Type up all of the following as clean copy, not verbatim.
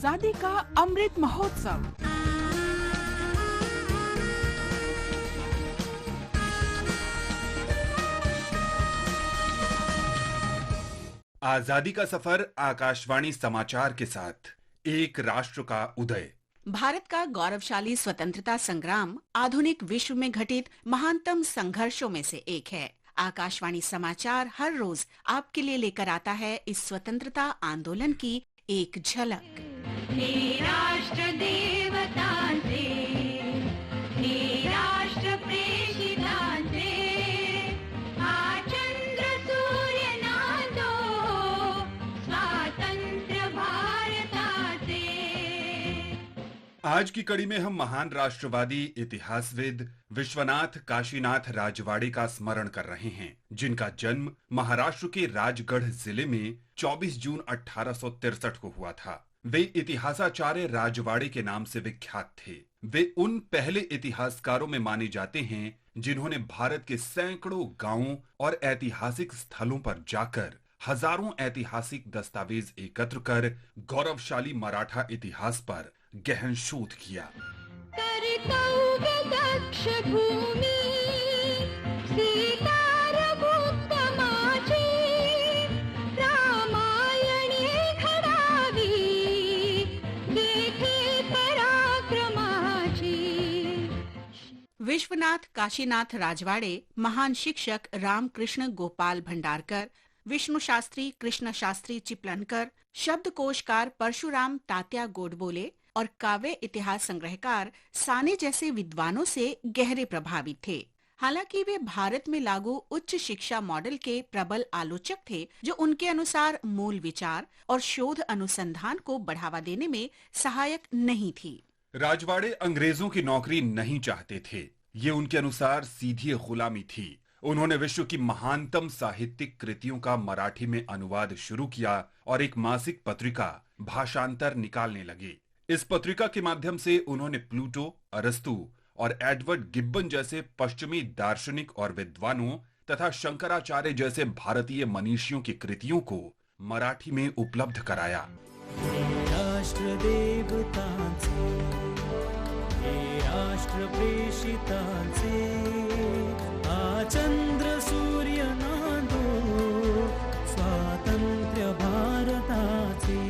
आजादी का अमृत महोत्सव। आजादी का सफर आकाशवाणी समाचार के साथ एक राष्ट्र का उदय। भारत का गौरवशाली स्वतंत्रता संग्राम आधुनिक विश्व में घटित महानतम संघर्षों में से एक है। आकाशवाणी समाचार हर रोज आपके लिए लेकर आता है इस स्वतंत्रता आंदोलन की एक झलक। हे राष्ट्र देवतांचे, हे राष्ट्र प्रेषितांचे, हा चंद्र सूर्य नांदो स्वातंत्र्य भारताचे। आज की कड़ी में हम महान राष्ट्रवादी इतिहासविद विश्वनाथ काशीनाथ राजवाड़े का स्मरण कर रहे हैं, जिनका जन्म महाराष्ट्र के राजगढ़ जिले में 24 जून 1863 को हुआ था। वे इतिहासाचार्य राजवाड़े के नाम से विख्यात थे। वे उन पहले इतिहासकारों में माने जाते हैं जिन्होंने भारत के सैकड़ों गांवों और ऐतिहासिक स्थलों पर जाकर हजारों ऐतिहासिक दस्तावेज एकत्र कर गौरवशाली मराठा इतिहास पर गहन शोध किया। करतौग दक्ष भूमि सीतार भुक्त माझी, रामायणे घडावी देखे पराक्रमाची। विश्वनाथ काशीनाथ राजवाड़े महान शिक्षक रामकृष्ण गोपाल भंडारकर, विष्णु शास्त्री कृष्ण शास्त्री चिपलनकर, शब्दकोशकार परशुराम तात्या गोडबोले और काव्य इतिहास संग्रहकार साने जैसे विद्वानों से गहरे प्रभावित थे। हालांकि वे भारत में लागू उच्च शिक्षा मॉडल के प्रबल आलोचक थे, जो उनके अनुसार मूल विचार और शोध अनुसंधान को बढ़ावा देने में सहायक नहीं थी। राजवाड़े अंग्रेजों की नौकरी नहीं चाहते थे। ये उनके अनुसार सीधी गुलामी थी। उन्होंने विश्व की महानतम साहित्यिक कृतियों का मराठी में अनुवाद शुरू किया और एक मासिक पत्रिका भाषांतर निकालने लगे। इस पत्रिका के माध्यम से उन्होंने प्लूटो, अरस्तु और एडवर्ड गिब्बन जैसे पश्चिमी दार्शनिक और विद्वानों तथा शंकराचार्य जैसे भारतीय मनीषियों की कृतियों को मराठी में उपलब्ध कराया। राष्ट्र देवतांचे, हे राष्ट्र प्रेषितांचे, आ चंद्र सूर्य नांदो स्वातंत्र्य भारताचे।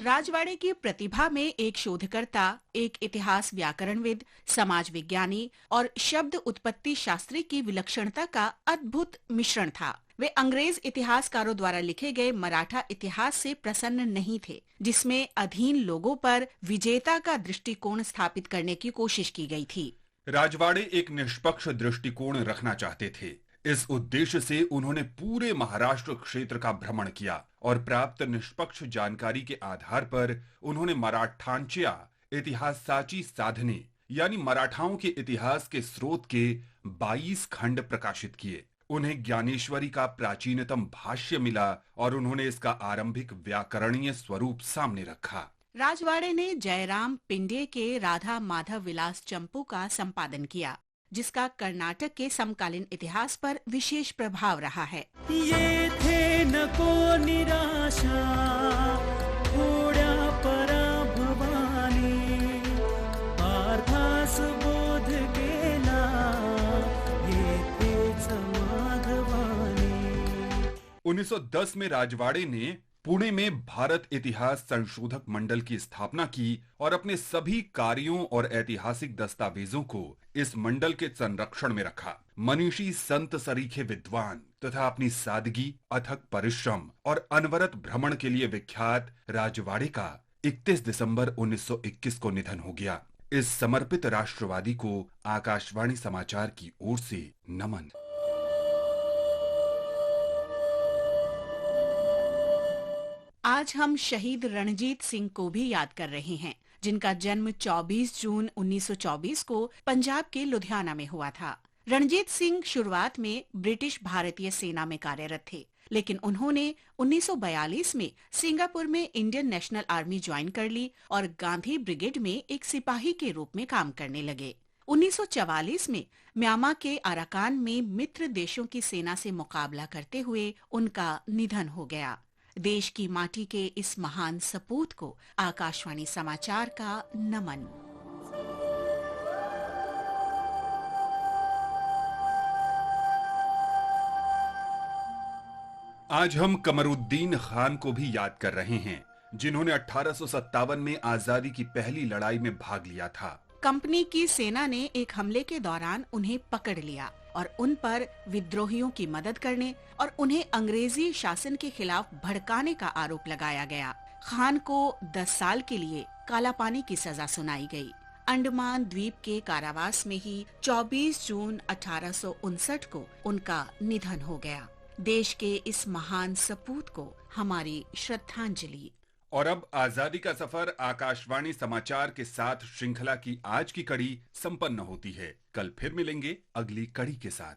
राजवाड़े की प्रतिभा में एक शोधकर्ता, एक इतिहास व्याकरणविद, समाज विज्ञानी और शब्द उत्पत्ति शास्त्री की विलक्षणता का अद्भुत मिश्रण था। वे अंग्रेज इतिहासकारों द्वारा लिखे गए मराठा इतिहास से प्रसन्न नहीं थे, जिसमें अधीन लोगों पर विजेता का दृष्टिकोण स्थापित करने की कोशिश की गई थी। राजवाड़े एक निष्पक्ष दृष्टिकोण रखना चाहते थे। इस उद्देश्य से उन्होंने पूरे महाराष्ट्र क्षेत्र का भ्रमण किया और प्राप्त निष्पक्ष जानकारी के आधार पर उन्होंने मराठांच्या इतिहासाची साधने यानी मराठाओं के इतिहास के स्रोत के 22 खंड प्रकाशित किए। उन्हें ज्ञानेश्वरी का प्राचीनतम भाष्य मिला और उन्होंने इसका आरंभिक व्याकरणीय स्वरूप सामने रखा। राजवाड़े ने जयराम पिंडे के राधा माधव विलास चंपू का संपादन किया, जिसका कर्नाटक के समकालीन इतिहास पर विशेष प्रभाव रहा है। ये थे नको निराशा थोड्या पराभवानी, पार्थास बोध केला येथेच माधवानी। 1910 में राजवाड़े ने पुणे में भारत इतिहास संशोधक मंडल की स्थापना की और अपने सभी कार्यों और ऐतिहासिक दस्तावेजों को इस मंडल के संरक्षण में रखा। मनीषी संत सरीखे विद्वान तथा अपनी सादगी, अथक परिश्रम और अनवरत भ्रमण के लिए विख्यात राजवाड़े का 31 दिसंबर 1921 को निधन हो गया। इस समर्पित राष्ट्रवादी को आकाशवाणी समाचार की ओर से नमन। आज हम शहीद रणजीत सिंह को भी याद कर रहे हैं, जिनका जन्म 24 जून 1924 को पंजाब के लुधियाना में हुआ था। रणजीत सिंह शुरुआत में ब्रिटिश भारतीय सेना में कार्यरत थे, लेकिन उन्होंने 1942 में सिंगापुर में इंडियन नेशनल आर्मी ज्वाइन कर ली और गांधी ब्रिगेड में एक सिपाही के रूप में काम करने लगे। 1944 में म्यांमार के अराकान में मित्र देशों की सेना से मुकाबला करते हुए उनका निधन हो गया। देश की माटी के इस महान सपूत को आकाशवाणी समाचार का नमन। आज हम कमरुद्दीन खान को भी याद कर रहे हैं, जिन्होंने 1857 में आजादी की पहली लड़ाई में भाग लिया था। कंपनी की सेना ने एक हमले के दौरान उन्हें पकड़ लिया और उन पर विद्रोहियों की मदद करने और उन्हें अंग्रेजी शासन के खिलाफ भड़काने का आरोप लगाया गया। खान को 10 साल के लिए काला पानी की सजा सुनाई गई। अंडमान द्वीप के कारावास में ही 24 जून 1859 को उनका निधन हो गया। देश के इस महान सपूत को हमारी श्रद्धांजलि। और अब आजादी का सफर आकाशवाणी समाचार के साथ श्रृंखला की आज की कड़ी संपन्न होती है। कल फिर मिलेंगे अगली कड़ी के साथ।